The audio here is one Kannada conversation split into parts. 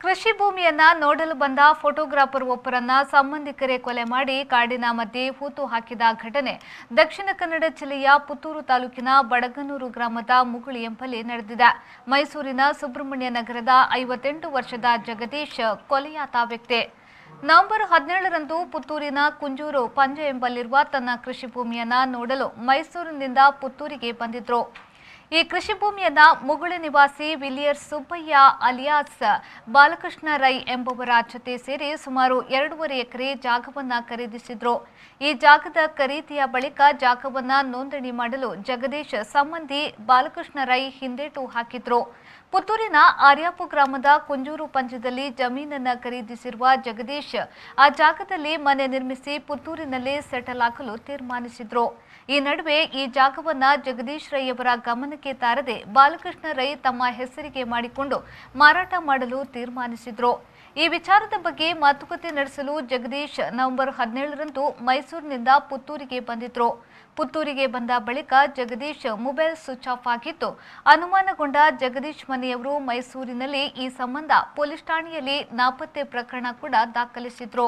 ಕೃಷಿ ಭೂಮಿಯನ್ನ ನೋಡಲು ಬಂದ ಫೋಟೋಗ್ರಾಫರ್ ಒಬ್ಬರನ್ನ ಸಂಬಂಧಿಕರೇ ಕೊಲೆ ಮಾಡಿ ಕಾಡಿನ ಮಧ್ಯೆ ಹೂತು ಹಾಕಿದ ಘಟನೆ ದಕ್ಷಿಣ ಕನ್ನಡ ಜಿಲ್ಲೆಯ ಪುತ್ತೂರು ತಾಲೂಕಿನ ಬಡಗನೂರು ಗ್ರಾಮದ ಮುಗುಳಿ ಎಂಬಲ್ಲಿ ನಡೆದಿದೆ. ಮೈಸೂರಿನ ಸುಬ್ರಹ್ಮಣ್ಯ ನಗರದ 58 ವರ್ಷದ ಜಗದೀಶ್ ಕೊಲೆಯಾದ ವ್ಯಕ್ತಿ. ನವೆಂಬರ್ 17ರಂದು ಪುತ್ತೂರಿನ ಕುಂಜೂರು ಪಂಜ ಎಂಬಲ್ಲಿರುವ ತನ್ನ ಕೃಷಿ ಭೂಮಿಯನ್ನ ನೋಡಲು ಮೈಸೂರಿನಿಂದ ಪುತ್ತೂರಿಗೆ ಬಂದಿದ್ರು. ಈ ಕೃಷಿ ಭೂಮಿಯನ್ನ ಮುಗುಳಿ ನಿವಾಸಿ ವಿಲಿಯರ್ ಸುಬ್ಬಯ್ಯ ಅಲಿಯಾಸ್ ಬಾಲಕೃಷ್ಣ ರೈ ಎಂಬುವರ ಜೊತೆ ಸೇರಿ ಸುಮಾರು 2.5 ಎಕರೆ ಜಾಗವನ್ನ ಖರೀದಿಸಿದ್ರು. ಈ ಜಾಗದ ಖರೀದಿಯ ಬಳಿಕ ಜಾಗವನ್ನ ನೋಂದಣಿ ಮಾಡಲು ಜಗದೀಶ್ ಸಂಬಂಧಿ ಬಾಲಕೃಷ್ಣ ರೈ ಹಿಂದೇಟು ಹಾಕಿದ್ರು. ಪುತ್ತೂರಿನ ಆರ್ಯಾಪು ಗ್ರಾಮದ ಕುಂಜೂರು ಪಂಜದಲ್ಲಿ ಜಮೀನನ್ನ ಖರೀದಿಸಿರುವ ಜಗದೀಶ್ ಆ ಜಾಗದಲ್ಲಿ ಮನೆ ನಿರ್ಮಿಸಿ ಪುತ್ತೂರಿನಲ್ಲಿ ಸೆಟಲ್ ಆಗಲು ತೀರ್ಮಾನಿಸಿದ್ರು. ಈ ನಡುವೆ ಈ ಜಾಗವನ್ನ ಜಗದೀಶ್ ರೈ ಅವರ ಗಮನಕ್ಕೆ ತಾರದೆ ಬಾಲಕೃಷ್ಣ ರೈ ತಮ್ಮ ಹೆಸರಿಗೆ ಮಾಡಿಕೊಂಡು ಮಾರಾಟ ಮಾಡಲು ತೀರ್ಮಾನಿಸಿದ್ರು. ಈ ವಿಚಾರದ ಬಗ್ಗೆ ಮಾತುಕತೆ ನಡೆಸಲು ಜಗದೀಶ್ ನವೆಂಬರ್ 17ರಂದು ಮೈಸೂರಿನಿಂದ ಪುತ್ತೂರಿಗೆ ಬಂದಿದ್ರು. ಪುತ್ತೂರಿಗೆ ಬಂದ ಬಳಿಕ ಜಗದೀಶ್ ಮೊಬೈಲ್ ಸ್ವಿಚ್ ಆಫ್ ಆಗಿತ್ತು. ಅನುಮಾನಗೊಂಡ ಜಗದೀಶ್ ಮನೆಯವರು ಮೈಸೂರಿನಲ್ಲಿ ಈ ಸಂಬಂಧ ಪೊಲೀಸ್ ಠಾಣೆಯಲ್ಲಿ ನಾಪತ್ತೆ ಪ್ರಕರಣ ಕೂಡ ದಾಖಲಿಸಿದ್ರು.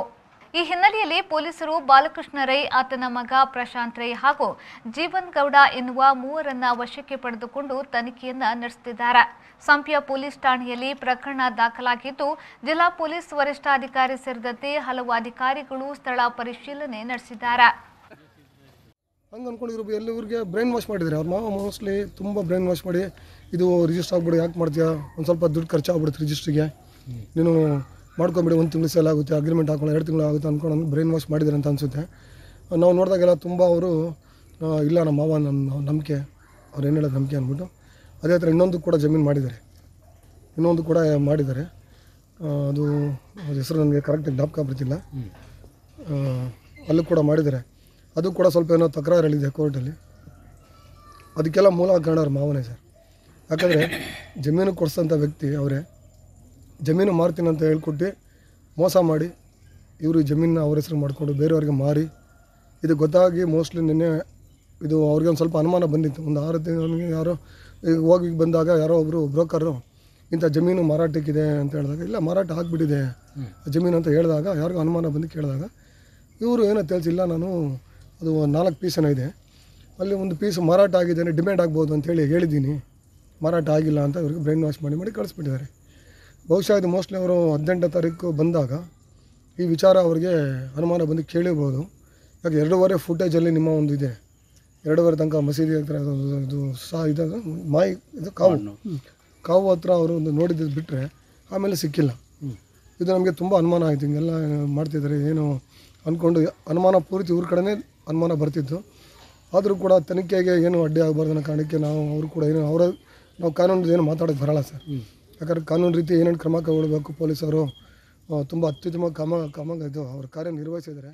ಈ ಹಿನ್ನೆಲೆಯಲ್ಲಿ ಪೊಲೀಸರು ಬಾಲಕೃಷ್ಣ ರೈ, ಆತನ ಮಗ ಪ್ರಶಾಂತ್ ರೈ ಹಾಗೂ ಜೀವನ್ ಗೌಡ ಎನ್ನುವ ಮೂವರನ್ನ ವಶಕ್ಕೆ ಪಡೆದುಕೊಂಡು ತನಿಖೆಯನ್ನ ನಡೆಸುತ್ತಿದ್ದಾರೆ. ಸಂಪ್ಯ ಪೊಲೀಸ್ ಠಾಣೆಯಲ್ಲಿ ಪ್ರಕರಣ ದಾಖಲಾಗಿದ್ದು, ಜಿಲ್ಲಾ ಪೊಲೀಸ್ ವರಿಷ್ಠಾಧಿಕಾರಿ ಸೇರಿದಂತೆ ಹಲವು ಅಧಿಕಾರಿಗಳು ಸ್ಥಳ ಪರಿಶೀಲನೆ ನಡೆಸಿದ್ದಾರೆ. ಹಂಗೆ ಅಂದ್ಕೊಂಡಿರೋ ಎಲ್ಲರಿಗೆ ಬ್ರೈನ್ ವಾಶ್ ಮಾಡಿದ್ದಾರೆ. ಅವ್ರ ಮಾವ ಮೋಸ್ಟ್ಲಿ ತುಂಬ ಬ್ರೈನ್ ವಾಶ್ ಮಾಡಿ ಇದು ರಿಜಿಸ್ಟರ್ ಆಗ್ಬಿಡು, ಯಾಕೆ ಮಾಡ್ತೀಯಾ, ಒಂದು ಸ್ವಲ್ಪ ದುಡ್ಡು ಖರ್ಚಾಗ್ಬಿಡುತ್ತೆ ರಿಜಿಸ್ಟ್ರಿಗೆ, ನೀನು ಮಾಡ್ಕೊಂಬಿಡಿ, 1 ತಿಂಗಳು ಸೇಲ್ ಆಗುತ್ತೆ, ಅಗ್ರಿಮೆಂಟ್ ಹಾಕೊಳ್ಳೋ 2 ತಿಂಗಳು ಆಗುತ್ತೆ ಅಂದ್ಕೊಂಡು ಬ್ರೈನ್ ವಾಶ್ ಮಾಡಿದ್ದಾರೆ ಅಂತ ಅನಿಸುತ್ತೆ. ನಾವು ನೋಡಿದಾಗೆಲ್ಲ ತುಂಬ ಅವರು ಇಲ್ಲ ನಮ್ಮ ಮಾವ ನಮ್ಮ ನಂಬಿಕೆ, ಅವ್ರು ಏನು ಹೇಳೋದು ನಂಬಿಕೆ ಅಂದ್ಬಿಟ್ಟು ಅದೇ ಥರ ಇನ್ನೊಂದು ಕೂಡ ಜಮೀನು ಮಾಡಿದ್ದಾರೆ, ಅದು ಹೆಸರು ನನಗೆ ಕರೆಕ್ಟಾಗಿ ಜ್ಞಾಪಕ ಬರ್ತಿಲ್ಲ. ಅಲ್ಲೂ ಕೂಡ ಮಾಡಿದ್ದಾರೆ. ಅದು ಕೂಡ ಸ್ವಲ್ಪ ಏನೋ ತಕರಾರು ಹೇಳಿದೆ ಕೋರ್ಟಲ್ಲಿ. ಅದಕ್ಕೆಲ್ಲ ಮೂಲ ಕಾರಣ ಅವ್ರ ಮಾವನೇ ಸರ್. ಯಾಕಂದರೆ ಜಮೀನು ಕೊಡಿಸೋಂಥ ವ್ಯಕ್ತಿ ಅವರೇ. ಜಮೀನು ಮಾರ್ತೀನಿ ಅಂತ ಹೇಳ್ಕೊಟ್ಟು ಮೋಸ ಮಾಡಿ ಇವರು ಜಮೀನನ್ನ ಅವ್ರ ಹೆಸರು ಮಾಡಿಕೊಂಡು ಬೇರೆಯವ್ರಿಗೆ ಮಾರಿ, ಇದು ಗೊತ್ತಾಗಿ ಮೋಸ್ಟ್ಲಿ ನಿನ್ನೆ ಇದು ಅವ್ರಿಗೆ ಒಂದು ಸ್ವಲ್ಪ ಅನುಮಾನ ಬಂದಿತ್ತು. ಒಂದು 6 ತಿಂಗಳಿಗೆ ಯಾರೋ ಈಗ ಹೋಗಿ ಬಂದಾಗ ಯಾರೋ ಒಬ್ಬರು ಬ್ರೋಕರು ಇಂಥ ಜಮೀನು ಮಾರಾಟಕ್ಕಿದೆ ಅಂತ ಹೇಳಿದಾಗ, ಇಲ್ಲ ಮಾರಾಟ ಆಗಿಬಿಟ್ಟಿದೆ ಜಮೀನು ಅಂತ ಹೇಳಿದಾಗ ಯಾರಿಗೂ ಅನುಮಾನ ಬಂದು ಕೇಳಿದಾಗ ಇವರು ಏನೋ ತಿಳಿಸಿಲ್ಲ, ನಾನು ಅದು 4 ಪೀಸ್ ಏನೋ ಇದೆ, ಅಲ್ಲಿ ಒಂದು ಪೀಸ್ ಮಾರಾಟ ಆಗಿದ್ದೇನೆ, ಡಿಮ್ಯಾಂಡ್ ಆಗ್ಬೋದು ಅಂತೇಳಿ ಹೇಳಿದ್ದೀನಿ, ಮಾರಾಟ ಆಗಿಲ್ಲ ಅಂತ ಇವ್ರಿಗೆ ಬ್ರೈನ್ ವಾಶ್ ಮಾಡಿ ಕಳಿಸ್ಬಿಟ್ಟಿದ್ದಾರೆ. ಬಹುಶಃ ಇದು ಮೋಸ್ಟ್ಲಿ ಅವರು 18ನೇ ತಾರೀಕು ಬಂದಾಗ ಈ ವಿಚಾರ ಅವರಿಗೆ ಅನುಮಾನ ಬಂದು ಕೇಳಿರ್ಬೋದು. ಯಾಕೆ 2.5 ಫುಟೇಜಲ್ಲಿ ನಿಮ್ಮ ಒಂದು ಇದೆ, 2.5 ತನಕ ಮಸೀದಿ ಹತ್ರ ಇದು ಇದು ಕಾವು ಹತ್ರ ಅವರು ಒಂದು ನೋಡಿದ್ದು ಬಿಟ್ಟರೆ ಆಮೇಲೆ ಸಿಕ್ಕಿಲ್ಲ. ಇದು ನಮಗೆ ತುಂಬ ಅನುಮಾನ ಆಯಿತು. ಹಿಂಗೆಲ್ಲ ಮಾಡ್ತಿದ್ದಾರೆ ಏನು ಅಂದ್ಕೊಂಡು ಅನುಮಾನ ಪೂರ್ತಿ ಇವ್ರ ಕಡೆನೇ ಅನುಮಾನ ಬರ್ತಿತ್ತು. ಆದರೂ ಕೂಡ ತನಿಖೆಗೆ ಏನು ಅಡ್ಡಿ ಆಗಬಾರ್ದು ಅನ್ನೋ ಕಾರಣಕ್ಕೆ ಅವರು ಕೂಡ ಏನು ನಾವು ಕಾನೂನು ಏನು ಮಾತಾಡೋಕ್ಕೆ ಬರೋಲ್ಲ ಸರ್. ಯಾಕಂದರೆ ಕಾನೂನು ರೀತಿ ಏನೇನು ಕ್ರಮ ಕೈಗೊಳ್ಳಬೇಕು ಪೊಲೀಸರು ತುಂಬ ಅತ್ಯುತ್ತಮ ಇದು ಅವ್ರ ಕಾರ್ಯ ನಿರ್ವಹಿಸಿದ್ದಾರೆ.